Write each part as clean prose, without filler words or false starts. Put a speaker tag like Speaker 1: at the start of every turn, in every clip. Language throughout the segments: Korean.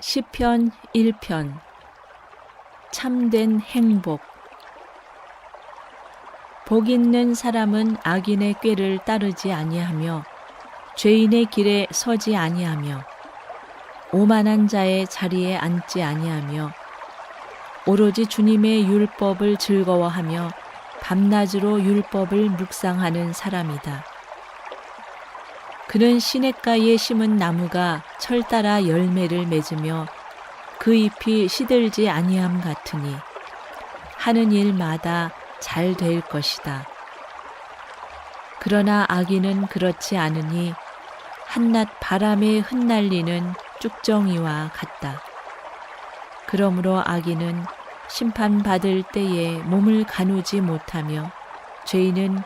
Speaker 1: 시편 1편 참된 행복. 복 있는 사람은 악인의 꾀를 따르지 아니하며 죄인의 길에 서지 아니하며 오만한 자의 자리에 앉지 아니하며 오로지 주님의 율법을 즐거워하며 밤낮으로 율법을 묵상하는 사람이다. 그는 시냇가에 심은 나무가 철 따라 열매를 맺으며 그 잎이 시들지 아니함 같으니 하는 일마다 잘 될 것이다. 그러나 악인은 그렇지 않으니 한낮 바람에 흩날리는 쭉정이와 같다. 그러므로 악인은 심판받을 때에 몸을 가누지 못하며 죄인은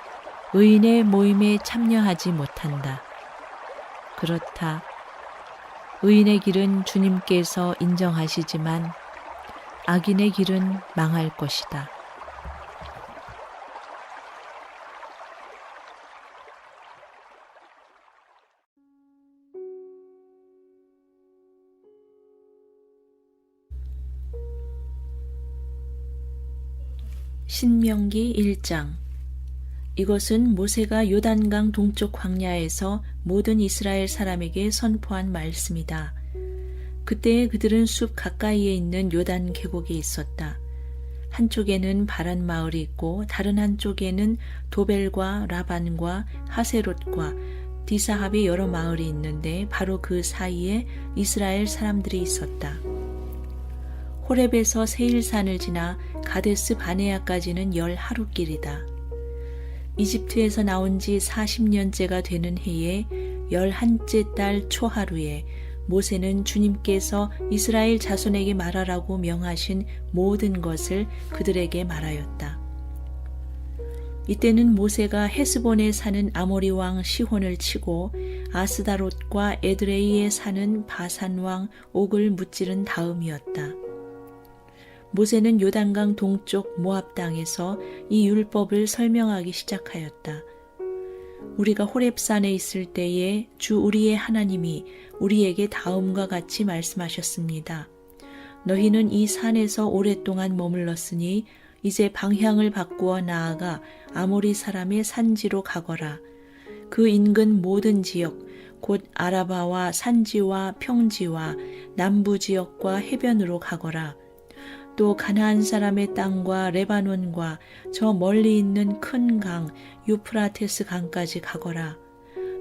Speaker 1: 의인의 모임에 참여하지 못한다. 그렇다. 의인의 길은 주님께서 인정하시지만 악인의 길은 망할 것이다. 신명기 1장. 이것은 모세가 요단강 동쪽 광야에서 모든 이스라엘 사람에게 선포한 말씀이다. 그때에 그들은 숲 가까이에 있는 요단 계곡에 있었다. 한쪽에는 바란 마을이 있고 다른 한쪽에는 도벨과 라반과 하세롯과 디사합의 여러 마을이 있는데 바로 그 사이에 이스라엘 사람들이 있었다. 호렙에서 세일산을 지나 가데스 바네아까지는 10하루길이다. 이집트에서 나온 지 40년째가 되는 해에 11째 달 초하루에 모세는 주님께서 이스라엘 자손에게 말하라고 명하신 모든 것을 그들에게 말하였다. 이때는 모세가 헤스본에 사는 아모리 왕 시혼을 치고 아스다롯과 에드레이에 사는 바산 왕 옥을 무찌른 다음이었다. 모세는 요단강 동쪽 모압 땅에서 이 율법을 설명하기 시작하였다. 우리가 호렙산에 있을 때에 주 우리의 하나님이 우리에게 다음과 같이 말씀하셨습니다. 너희는 이 산에서 오랫동안 머물렀으니 이제 방향을 바꾸어 나아가 아모리 사람의 산지로 가거라. 그 인근 모든 지역, 곧 아라바와 산지와 평지와 남부 지역과 해변으로 가거라. 또 가나안 사람의 땅과 레바논과 저 멀리 있는 큰 강 유프라테스 강까지 가거라.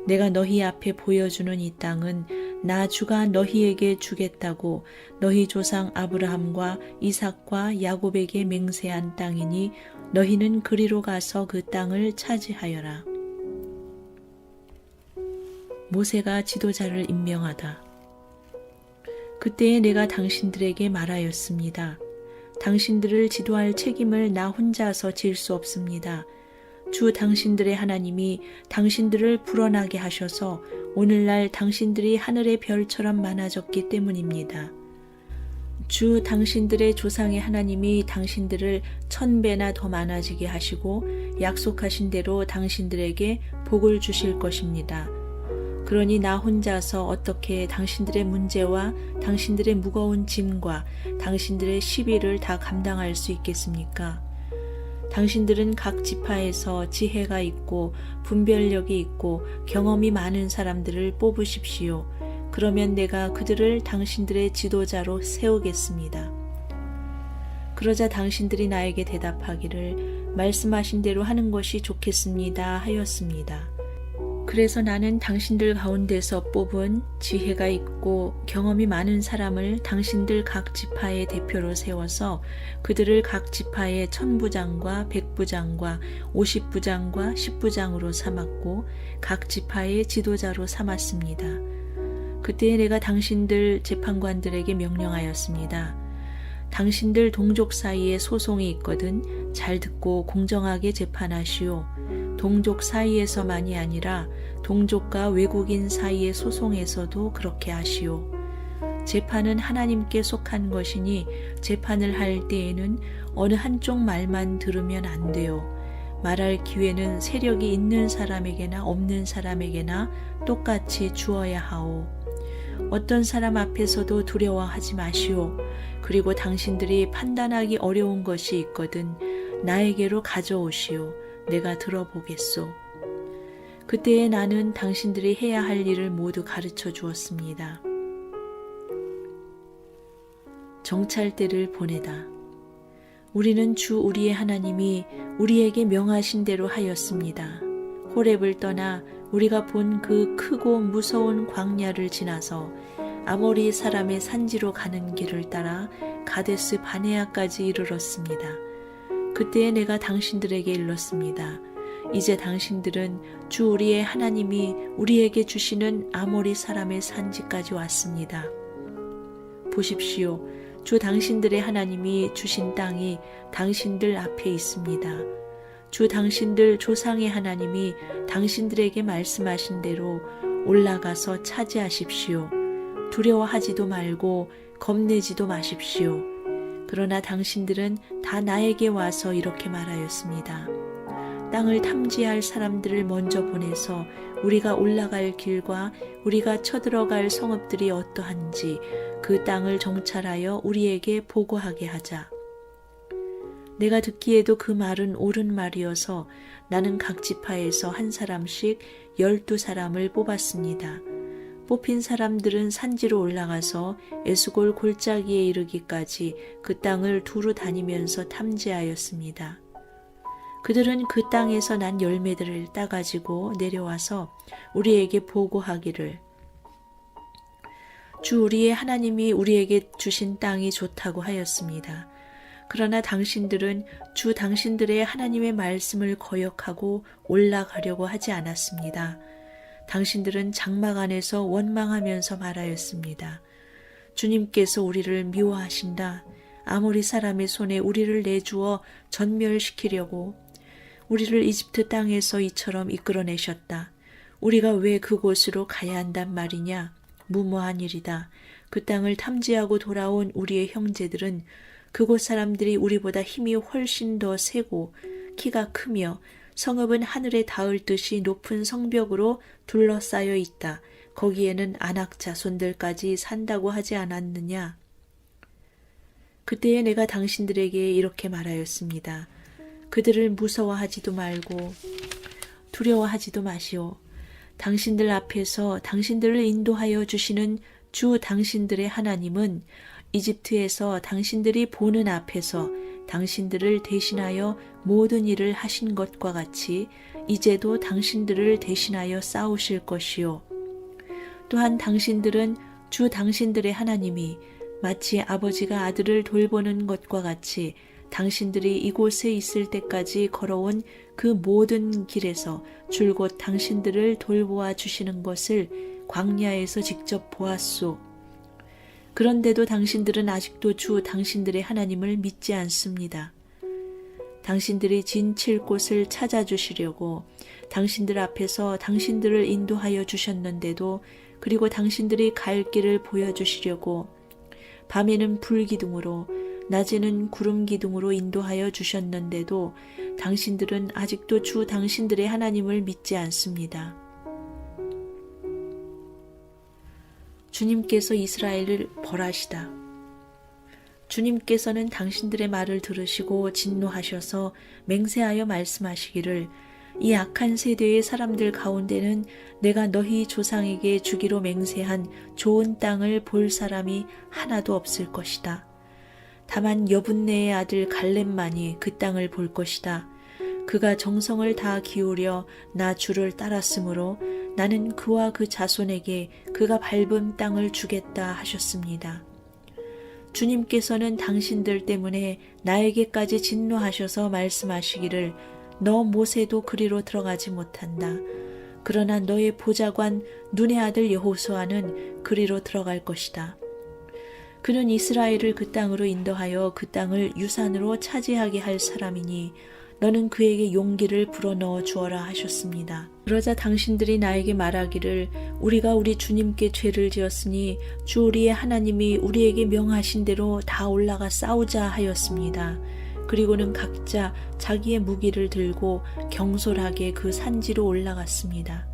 Speaker 1: 내가 너희 앞에 보여주는 이 땅은 나 주가 너희에게 주겠다고 너희 조상 아브라함과 이삭과 야곱에게 맹세한 땅이니 너희는 그리로 가서 그 땅을 차지하여라. 모세가 지도자를 임명하다. 그때에 내가 당신들에게 말하였습니다. 당신들을 지도할 책임을 나 혼자서 질 수 없습니다. 주 당신들의 하나님이 당신들을 불어나게 하셔서 오늘날 당신들이 하늘의 별처럼 많아졌기 때문입니다. 주 당신들의 조상의 하나님이 당신들을 1000배나 더 많아지게 하시고 약속하신 대로 당신들에게 복을 주실 것입니다. 그러니 나 혼자서 어떻게 당신들의 문제와 당신들의 무거운 짐과 당신들의 시비를 다 감당할 수 있겠습니까? 당신들은 각 지파에서 지혜가 있고 분별력이 있고 경험이 많은 사람들을 뽑으십시오. 그러면 내가 그들을 당신들의 지도자로 세우겠습니다. 그러자 당신들이 나에게 대답하기를 말씀하신 대로 하는 것이 좋겠습니다 하였습니다. 그래서 나는 당신들 가운데서 뽑은 지혜가 있고 경험이 많은 사람을 당신들 각 지파의 대표로 세워서 그들을 각 지파의 1000부장과 100부장과 50부장과 10부장으로 삼았고 각 지파의 지도자로 삼았습니다. 그때 내가 당신들 재판관들에게 명령하였습니다. 당신들 동족 사이에 소송이 있거든 잘 듣고 공정하게 재판하시오. 동족 사이에서만이 아니라 동족과 외국인 사이의 소송에서도 그렇게 하시오. 재판은 하나님께 속한 것이니 재판을 할 때에는 어느 한쪽 말만 들으면 안 돼요. 말할 기회는 세력이 있는 사람에게나 없는 사람에게나 똑같이 주어야 하오. 어떤 사람 앞에서도 두려워하지 마시오. 그리고 당신들이 판단하기 어려운 것이 있거든 나에게로 가져오시오. 내가 들어보겠소. 그때에 나는 당신들이 해야 할 일을 모두 가르쳐 주었습니다. 정찰대를 보내다. 우리는 주 우리의 하나님이 우리에게 명하신 대로 하였습니다. 호렙을 떠나 우리가 본 그 크고 무서운 광야를 지나서 아모리 사람의 산지로 가는 길을 따라 가데스 바네아까지 이르렀습니다. 그때에 내가 당신들에게 일렀습니다. 이제 당신들은 주 우리의 하나님이 우리에게 주시는 아모리 사람의 산지까지 왔습니다. 보십시오. 주 당신들의 하나님이 주신 땅이 당신들 앞에 있습니다. 주 당신들 조상의 하나님이 당신들에게 말씀하신 대로 올라가서 차지하십시오. 두려워하지도 말고 겁내지도 마십시오. 그러나 당신들은 다 나에게 와서 이렇게 말하였습니다. 땅을 탐지할 사람들을 먼저 보내서 우리가 올라갈 길과 우리가 쳐들어갈 성읍들이 어떠한지 그 땅을 정찰하여 우리에게 보고하게 하자. 내가 듣기에도 그 말은 옳은 말이어서 나는 각 지파에서 한 사람씩 12사람을 뽑았습니다. 뽑힌 사람들은 산지로 올라가서 에스골 골짜기에 이르기까지 그 땅을 두루 다니면서 탐지하였습니다. 그들은 그 땅에서 난 열매들을 따가지고 내려와서 우리에게 보고하기를 주 우리의 하나님이 우리에게 주신 땅이 좋다고 하였습니다. 그러나 당신들은 주 당신들의 하나님의 말씀을 거역하고 올라가려고 하지 않았습니다. 당신들은 장막 안에서 원망하면서 말하였습니다. 주님께서 우리를 미워하신다. 아모리 사람의 손에 우리를 내주어 전멸시키려고 우리를 이집트 땅에서 이처럼 이끌어내셨다. 우리가 왜 그곳으로 가야 한단 말이냐? 무모한 일이다. 그 땅을 탐지하고 돌아온 우리의 형제들은 그곳 사람들이 우리보다 힘이 훨씬 더 세고 키가 크며 성읍은 하늘에 닿을 듯이 높은 성벽으로 둘러싸여 있다. 거기에는 안악 자손들까지 산다고 하지 않았느냐? 그때에 내가 당신들에게 이렇게 말하였습니다. 그들을 무서워하지도 말고 두려워하지도 마시오. 당신들 앞에서 당신들을 인도하여 주시는 주 당신들의 하나님은 이집트에서 당신들이 보는 앞에서 당신들을 대신하여 모든 일을 하신 것과 같이 이제도 당신들을 대신하여 싸우실 것이요. 또한 당신들은 주 당신들의 하나님이 마치 아버지가 아들을 돌보는 것과 같이 당신들이 이곳에 있을 때까지 걸어온 그 모든 길에서 줄곧 당신들을 돌보아 주시는 것을 광야에서 직접 보았소. 그런데도 당신들은 아직도 주 당신들의 하나님을 믿지 않습니다. 당신들이 진칠 곳을 찾아주시려고 당신들 앞에서 당신들을 인도하여 주셨는데도 그리고 당신들이 갈 길을 보여주시려고 밤에는 불기둥으로 낮에는 구름기둥으로 인도하여 주셨는데도 당신들은 아직도 주 당신들의 하나님을 믿지 않습니다. 주님께서 이스라엘을 벌하시다. 주님께서는 당신들의 말을 들으시고 진노하셔서 맹세하여 말씀하시기를 이 악한 세대의 사람들 가운데는 내가 너희 조상에게 주기로 맹세한 좋은 땅을 볼 사람이 하나도 없을 것이다. 다만 여분네의 아들 갈렙만이 그 땅을 볼 것이다. 그가 정성을 다 기울여 나 주를 따랐으므로 나는 그와 그 자손에게 그가 밟은 땅을 주겠다 하셨습니다. 주님께서는 당신들 때문에 나에게까지 진노하셔서 말씀하시기를 너 모세도 그리로 들어가지 못한다. 그러나 너의 보좌관 눈의 아들 여호수아는 그리로 들어갈 것이다. 그는 이스라엘을 그 땅으로 인도하여 그 땅을 유산으로 차지하게 할 사람이니 너는 그에게 용기를 불어넣어 주어라 하셨습니다. 그러자 당신들이 나에게 말하기를 우리가 우리 주님께 죄를 지었으니 주 우리의 하나님이 우리에게 명하신 대로 다 올라가 싸우자 하였습니다. 그리고는 각자 자기의 무기를 들고 경솔하게 그 산지로 올라갔습니다.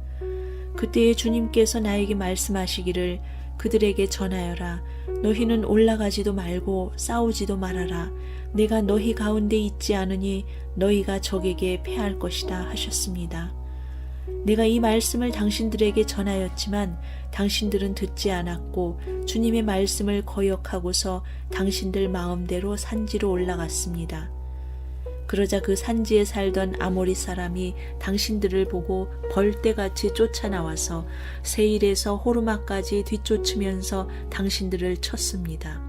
Speaker 1: 그때에 주님께서 나에게 말씀하시기를 그들에게 전하여라. 너희는 올라가지도 말고 싸우지도 말아라. 내가 너희 가운데 있지 않으니 너희가 적에게 패할 것이다 하셨습니다. 내가 이 말씀을 당신들에게 전하였지만 당신들은 듣지 않았고 주님의 말씀을 거역하고서 당신들 마음대로 산지로 올라갔습니다. 그러자 그 산지에 살던 아모리 사람이 당신들을 보고 벌떼같이 쫓아나와서 세일에서 호르마까지 뒤쫓으면서 당신들을 쳤습니다.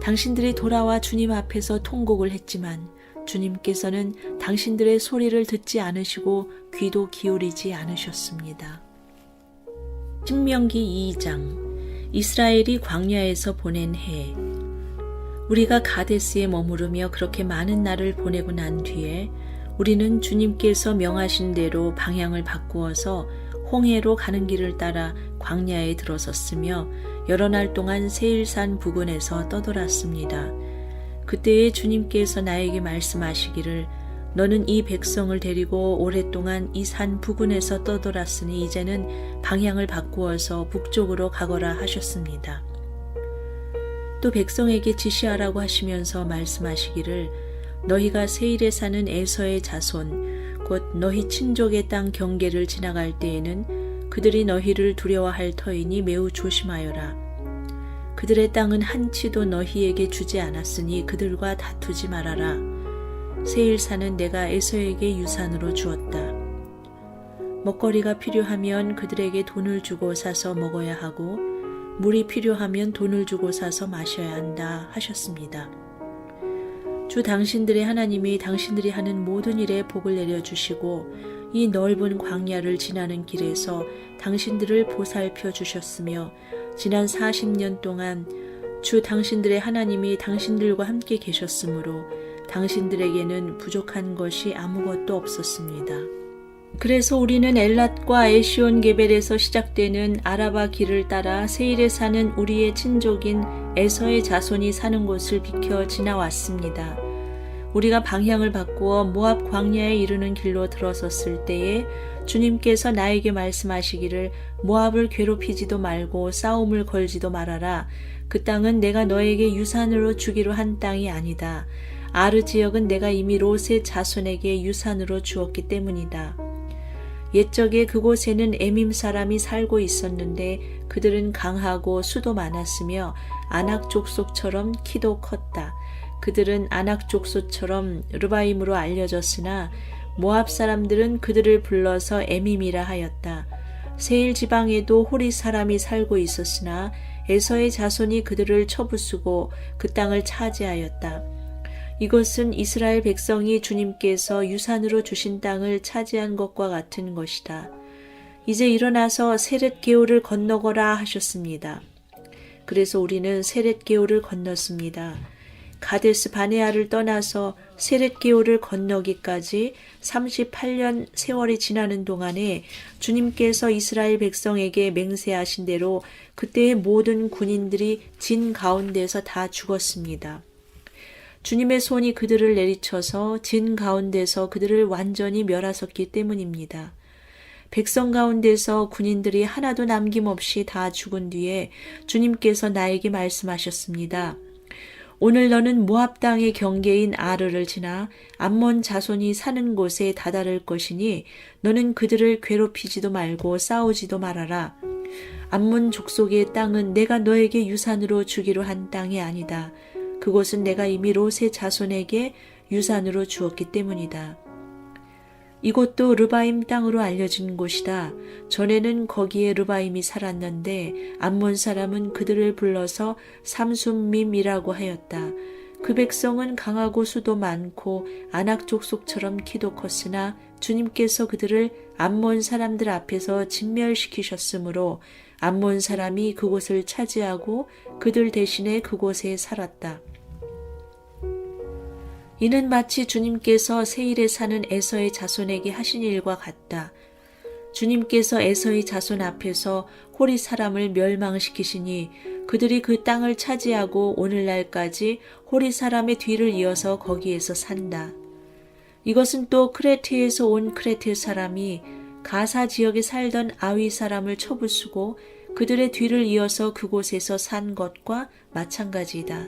Speaker 1: 당신들이 돌아와 주님 앞에서 통곡을 했지만 주님께서는 당신들의 소리를 듣지 않으시고 귀도 기울이지 않으셨습니다. 신명기 2장 이스라엘이 광야에서 보낸 해. 우리가 가데스에 머무르며 그렇게 많은 날을 보내고 난 뒤에 우리는 주님께서 명하신 대로 방향을 바꾸어서 홍해로 가는 길을 따라 광야에 들어섰으며 여러 날 동안 세일산 부근에서 떠돌았습니다. 그때에 주님께서 나에게 말씀하시기를 너는 이 백성을 데리고 오랫동안 이 산 부근에서 떠돌았으니 이제는 방향을 바꾸어서 북쪽으로 가거라 하셨습니다. 또 백성에게 지시하라고 하시면서 말씀하시기를 너희가 세일에 사는 에서의 자손 곧 너희 친족의 땅 경계를 지나갈 때에는 그들이 너희를 두려워할 터이니 매우 조심하여라. 그들의 땅은 한치도 너희에게 주지 않았으니 그들과 다투지 말아라. 세일산은 내가 에서에게 유산으로 주었다. 먹거리가 필요하면 그들에게 돈을 주고 사서 먹어야 하고 물이 필요하면 돈을 주고 사서 마셔야 한다 하셨습니다. 주 당신들의 하나님이 당신들이 하는 모든 일에 복을 내려주시고 이 넓은 광야를 지나는 길에서 당신들을 보살펴 주셨으며 지난 40년 동안 주 당신들의 하나님이 당신들과 함께 계셨으므로 당신들에게는 부족한 것이 아무것도 없었습니다. 그래서 우리는 엘랏과 에시온 게벨에서 시작되는 아라바 길을 따라 세일에 사는 우리의 친족인 에서의 자손이 사는 곳을 비켜 지나왔습니다. 우리가 방향을 바꾸어 모압 광야에 이르는 길로 들어섰을 때에 주님께서 나에게 말씀하시기를 모압을 괴롭히지도 말고 싸움을 걸지도 말아라. 그 땅은 내가 너에게 유산으로 주기로 한 땅이 아니다. 아르 지역은 내가 이미 롯의 자손에게 유산으로 주었기 때문이다. 옛적에 그곳에는 에밈 사람이 살고 있었는데 그들은 강하고 수도 많았으며 아낙 족속처럼 키도 컸다. 그들은 아낙 족속처럼 르바임으로 알려졌으나 모압 사람들은 그들을 불러서 에밈이라 하였다. 세일 지방에도 호리 사람이 살고 있었으나 에서의 자손이 그들을 쳐부수고 그 땅을 차지하였다. 이것은 이스라엘 백성이 주님께서 유산으로 주신 땅을 차지한 것과 같은 것이다. 이제 일어나서 세렛 게올을 건너거라 하셨습니다. 그래서 우리는 세렛 게올을 건넜습니다. 가데스 바네아를 떠나서 세렛 게올을 건너기까지 38년 세월이 지나는 동안에 주님께서 이스라엘 백성에게 맹세하신 대로 그때의 모든 군인들이 진 가운데서 다 죽었습니다. 주님의 손이 그들을 내리쳐서 진 가운데서 그들을 완전히 멸하셨기 때문입니다. 백성 가운데서 군인들이 하나도 남김없이 다 죽은 뒤에 주님께서 나에게 말씀하셨습니다. 오늘 너는 모압 땅의 경계인 아르를 지나 암몬 자손이 사는 곳에 다다를 것이니 너는 그들을 괴롭히지도 말고 싸우지도 말아라. 암몬 족속의 땅은 내가 너에게 유산으로 주기로 한 땅이 아니다. 그곳은 내가 이미 롯의 자손에게 유산으로 주었기 때문이다. 이곳도 르바임 땅으로 알려진 곳이다. 전에는 거기에 르바임이 살았는데 암몬 사람은 그들을 불러서 삼순밈이라고 하였다. 그 백성은 강하고 수도 많고 아낙 족속처럼 키도 컸으나 주님께서 그들을 암몬 사람들 앞에서 진멸시키셨으므로 암몬 사람이 그곳을 차지하고 그들 대신에 그곳에 살았다. 이는 마치 주님께서 세일에 사는 에서의 자손에게 하신 일과 같다. 주님께서 에서의 자손 앞에서 호리 사람을 멸망시키시니 그들이 그 땅을 차지하고 오늘날까지 호리 사람의 뒤를 이어서 거기에서 산다. 이것은 또 크레트에서 온 크레트 사람이 가사 지역에 살던 아위 사람을 쳐부수고 그들의 뒤를 이어서 그곳에서 산 것과 마찬가지이다.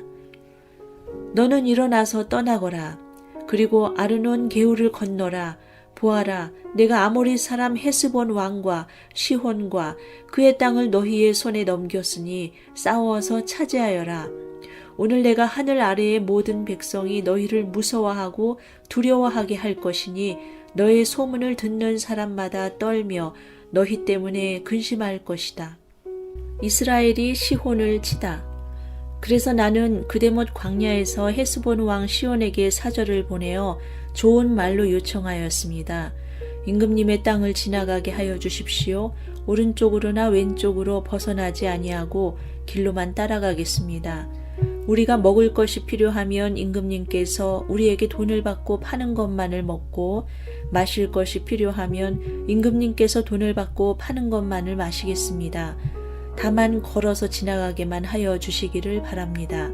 Speaker 1: 너는 일어나서 떠나거라. 그리고 아르논 개울을 건너라. 보아라, 내가 아모리 사람 헤스본 왕과 시혼과 그의 땅을 너희의 손에 넘겼으니 싸워서 차지하여라. 오늘 내가 하늘 아래의 모든 백성이 너희를 무서워하고 두려워하게 할 것이니 너의 소문을 듣는 사람마다 떨며 너희 때문에 근심할 것이다. 이스라엘이 시혼을 치다. 그래서 나는 그대못 광야에서 헤스본 왕 시온에게 사절을 보내어 좋은 말로 요청하였습니다. 임금님의 땅을 지나가게 하여 주십시오. 오른쪽으로나 왼쪽으로 벗어나지 아니하고 길로만 따라가겠습니다. 우리가 먹을 것이 필요하면 임금님께서 우리에게 돈을 받고 파는 것만을 먹고 마실 것이 필요하면 임금님께서 돈을 받고 파는 것만을 마시겠습니다. 다만 걸어서 지나가게만 하여 주시기를 바랍니다.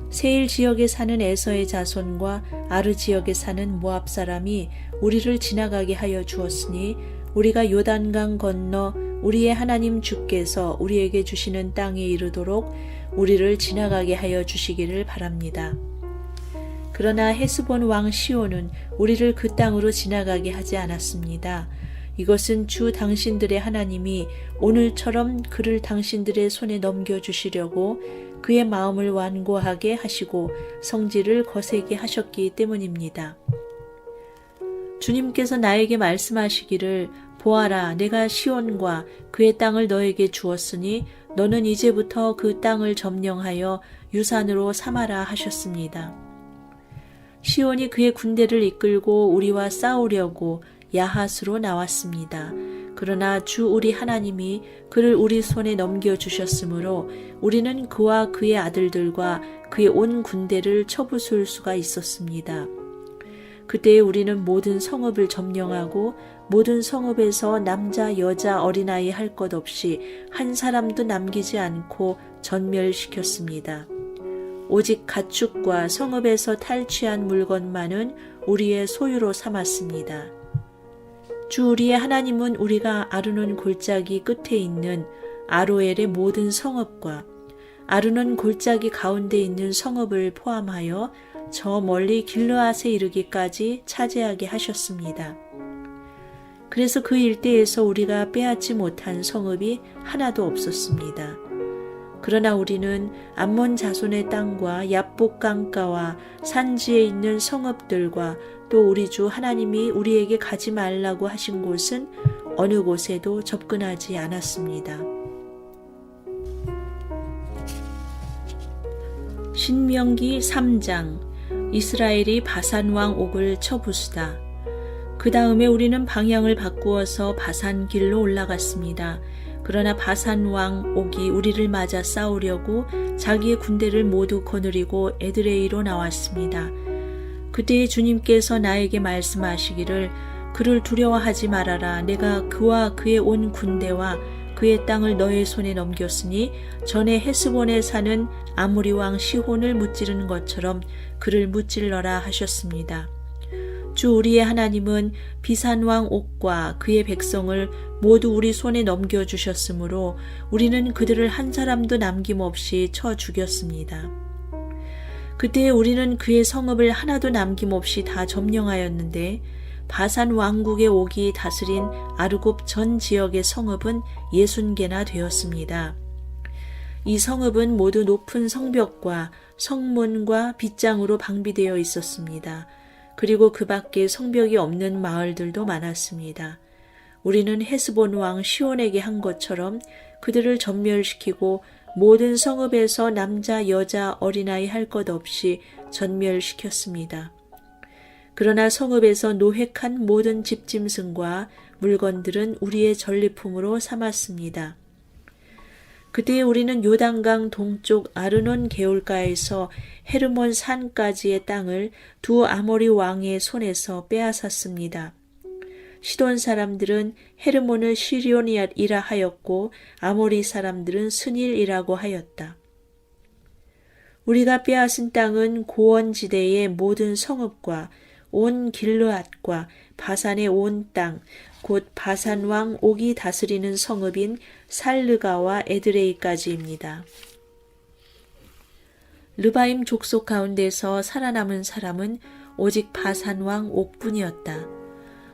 Speaker 1: 세일 지역에 사는 에서의 자손과 아르 지역에 사는 모압 사람이 우리를 지나가게 하여 주었으니 우리가 요단강 건너 우리의 하나님 주께서 우리에게 주시는 땅에 이르도록 우리를 지나가게 하여 주시기를 바랍니다. 그러나 헤스본 왕 시온은 우리를 그 땅으로 지나가게 하지 않았습니다. 이것은 주 당신들의 하나님이 오늘처럼 그를 당신들의 손에 넘겨주시려고 그의 마음을 완고하게 하시고 성질을 거세게 하셨기 때문입니다. 주님께서 나에게 말씀하시기를 보아라, 내가 시온과 그의 땅을 너에게 주었으니 너는 이제부터 그 땅을 점령하여 유산으로 삼아라 하셨습니다. 시온이 그의 군대를 이끌고 우리와 싸우려고 야핫으로 나왔습니다. 그러나 주 우리 하나님이 그를 우리 손에 넘겨주셨으므로 우리는 그와 그의 아들들과 그의 온 군대를 쳐부술 수가 있었습니다. 그때 우리는 모든 성읍을 점령하고 모든 성읍에서 남자, 여자, 어린아이 할 것 없이 한 사람도 남기지 않고 전멸시켰습니다. 오직 가축과 성읍에서 탈취한 물건만은 우리의 소유로 삼았습니다. 주 우리의 하나님은 우리가 아르논 골짜기 끝에 있는 아로엘의 모든 성읍과 아르논 골짜기 가운데 있는 성읍을 포함하여 저 멀리 길르앗에 이르기까지 차지하게 하셨습니다. 그래서 그 일대에서 우리가 빼앗지 못한 성읍이 하나도 없었습니다. 그러나 우리는 암몬 자손의 땅과 야복 강가와 산지에 있는 성읍들과 또 우리 주 하나님이 우리에게 가지 말라고 하신 곳은 어느 곳에도 접근하지 않았습니다. 신명기 3장 이스라엘이 바산 왕 옥을 쳐부수다. 그 다음에 우리는 방향을 바꾸어서 바산 길로 올라갔습니다. 그러나 바산 왕 옥이 우리를 맞아 싸우려고 자기의 군대를 모두 거느리고 에드레이로 나왔습니다. 그때 주님께서 나에게 말씀하시기를 그를 두려워하지 말아라. 내가 그와 그의 온 군대와 그의 땅을 너의 손에 넘겼으니 전에 헤스본에 사는 아모리 왕 시혼을 무찌르는 것처럼 그를 무찔러라 하셨습니다. 주 우리의 하나님은 비산 왕 옥과 그의 백성을 모두 우리 손에 넘겨주셨으므로 우리는 그들을 한 사람도 남김없이 쳐 죽였습니다. 그때 우리는 그의 성읍을 하나도 남김없이 다 점령하였는데 바산 왕국의 옥이 다스린 아르곱 전 지역의 성읍은 60개나 되었습니다. 이 성읍은 모두 높은 성벽과 성문과 빗장으로 방비되어 있었습니다. 그리고 그 밖에 성벽이 없는 마을들도 많았습니다. 우리는 헤스본 왕 시온에게 한 것처럼 그들을 전멸시키고 모든 성읍에서 남자, 여자, 어린아이 할 것 없이 전멸시켰습니다. 그러나 성읍에서 노획한 모든 집짐승과 물건들은 우리의 전리품으로 삼았습니다. 그때 우리는 요단강 동쪽 아르논 개울가에서 헤르몬 산까지의 땅을 두 아모리 왕의 손에서 빼앗았습니다. 시돈 사람들은 헤르몬을 시리온이라 하였고 아모리 사람들은 스닐이라고 하였다. 우리가 빼앗은 땅은 고원지대의 모든 성읍과 온 길르앗과 바산의 온 땅, 곧 바산 왕 옥이 다스리는 성읍인 살르가와 에드레이까지입니다. 르바임 족속 가운데서 살아남은 사람은 오직 바산 왕 옥뿐이었다.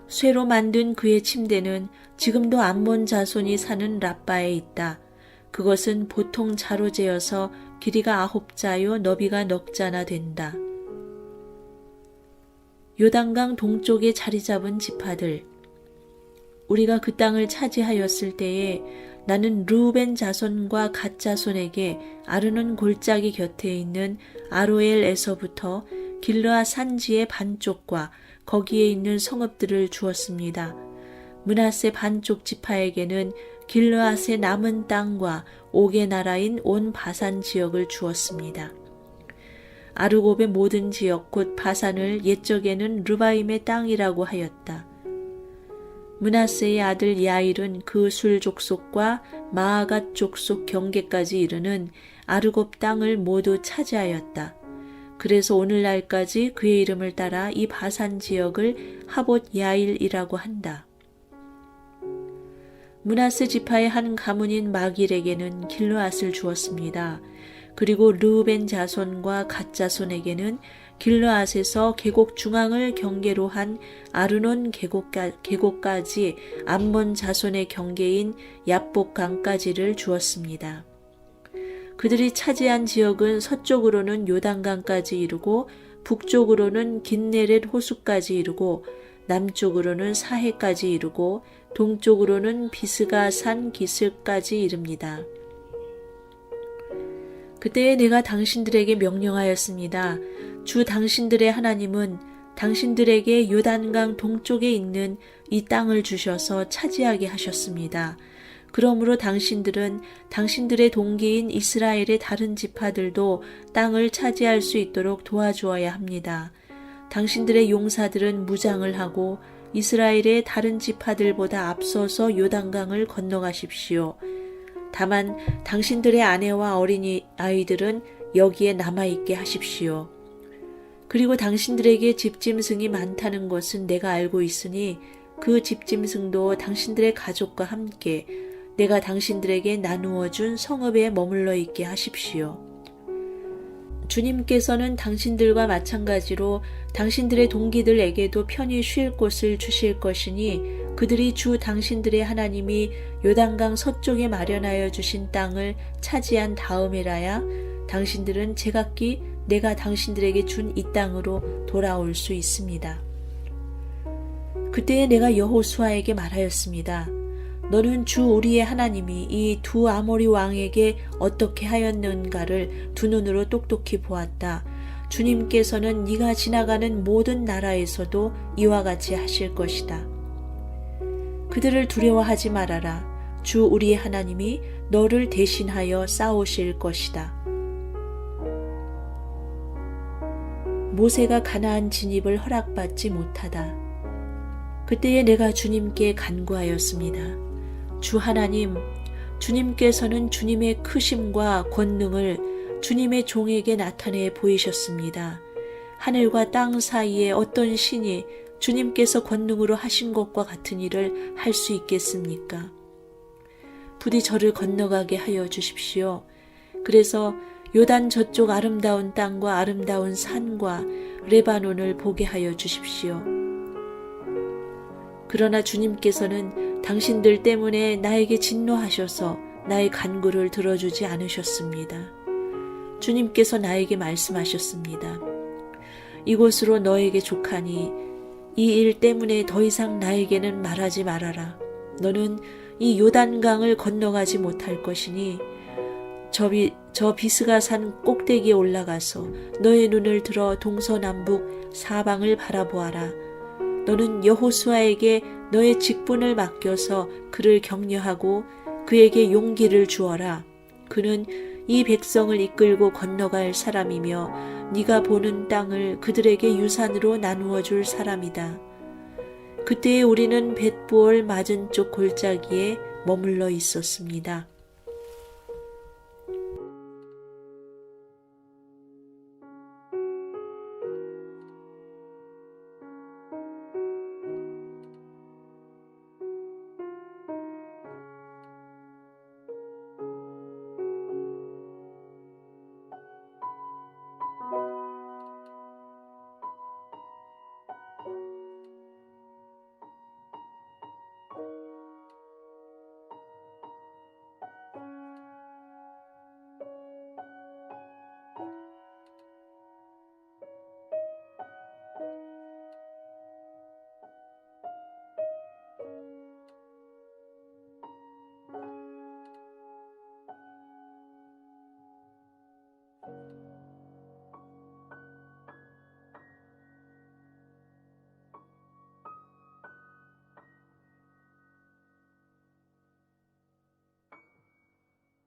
Speaker 1: 쇠로 만든 그의 침대는 지금도 암몬 자손이 사는 랍바에 있다. 그것은 보통 자로재여서 길이가 9자요 너비가 넉 자나 된다. 요단강 동쪽에 자리 잡은 지파들. 우리가 그 땅을 차지하였을 때에 나는 르우벤 자손과 갓 자손에게 아르논 골짜기 곁에 있는 아로엘에서부터 길르앗 산지의 반쪽과 거기에 있는 성읍들을 주었습니다. 므낫세 반쪽 지파에게는 길르앗의 남은 땅과 옥의 나라인 온 바산 지역을 주었습니다. 아르곱의 모든 지역 곧 바산을 옛적에는 르바임의 땅이라고 하였다. 므낫세의 아들 야일은 그 술 족속과 마아갓 족속 경계까지 이르는 아르곱 땅을 모두 차지하였다. 그래서 오늘날까지 그의 이름을 따라 이 바산 지역을 하봇 야일이라고 한다. 므낫세 지파의 한 가문인 마길에게는 길르앗을 주었습니다. 그리고 르우벤 자손과 갓 자손에게는 길르앗에서 계곡 중앙을 경계로 한 아르논 계곡까지 암몬 자손의 경계인 얍복강까지를 주었습니다. 그들이 차지한 지역은 서쪽으로는 요단강까지 이르고 북쪽으로는 긴네렛 호수까지 이르고 남쪽으로는 사해까지 이르고 동쪽으로는 비스가 산 기슭까지 이릅니다. 그때에 내가 당신들에게 명령하였습니다. 주 당신들의 하나님은 당신들에게 요단강 동쪽에 있는 이 땅을 주셔서 차지하게 하셨습니다. 그러므로 당신들은 당신들의 동기인 이스라엘의 다른 지파들도 땅을 차지할 수 있도록 도와주어야 합니다. 당신들의 용사들은 무장을 하고 이스라엘의 다른 지파들보다 앞서서 요단강을 건너가십시오. 다만 당신들의 아내와 어린이 아이들은 여기에 남아있게 하십시오. 그리고 당신들에게 집짐승이 많다는 것은 내가 알고 있으니 그 집짐승도 당신들의 가족과 함께 내가 당신들에게 나누어 준 성읍에 머물러 있게 하십시오. 주님께서는 당신들과 마찬가지로 당신들의 동기들에게도 편히 쉴 곳을 주실 것이니 그들이 주 당신들의 하나님이 요단강 서쪽에 마련하여 주신 땅을 차지한 다음에라야 당신들은 제각기 내가 당신들에게 준 이 땅으로 돌아올 수 있습니다. 그때에 내가 여호수아에게 말하였습니다. 너는 주 우리의 하나님이 이 두 아모리 왕에게 어떻게 하였는가를 두 눈으로 똑똑히 보았다. 주님께서는 네가 지나가는 모든 나라에서도 이와 같이 하실 것이다. 그들을 두려워하지 말아라. 주 우리의 하나님이 너를 대신하여 싸우실 것이다. 모세가 가나안 진입을 허락받지 못하다. 그때에 내가 주님께 간구하였습니다. 주 하나님, 주님께서는 주님의 크심과 권능을 주님의 종에게 나타내 보이셨습니다. 하늘과 땅 사이에 어떤 신이 주님께서 권능으로 하신 것과 같은 일을 할 수 있겠습니까? 부디 저를 건너가게 하여 주십시오. 그래서 요단 저쪽 아름다운 땅과 아름다운 산과 레바논을 보게 하여 주십시오. 그러나 주님께서는 당신들 때문에 나에게 진노하셔서 나의 간구를 들어주지 않으셨습니다. 주님께서 나에게 말씀하셨습니다. 이곳으로 너에게 족하니 이 일 때문에 더 이상 나에게는 말하지 말아라. 너는 이 요단강을 건너가지 못할 것이니 저 비스가 산 꼭대기에 올라가서 너의 눈을 들어 동서남북 사방을 바라보아라. 너는 여호수아에게 너의 직분을 맡겨서 그를 격려하고 그에게 용기를 주어라. 그는 이 백성을 이끌고 건너갈 사람이며 네가 보는 땅을 그들에게 유산으로 나누어 줄 사람이다. 그때에 우리는 벳부올 맞은쪽 골짜기에 머물러 있었습니다.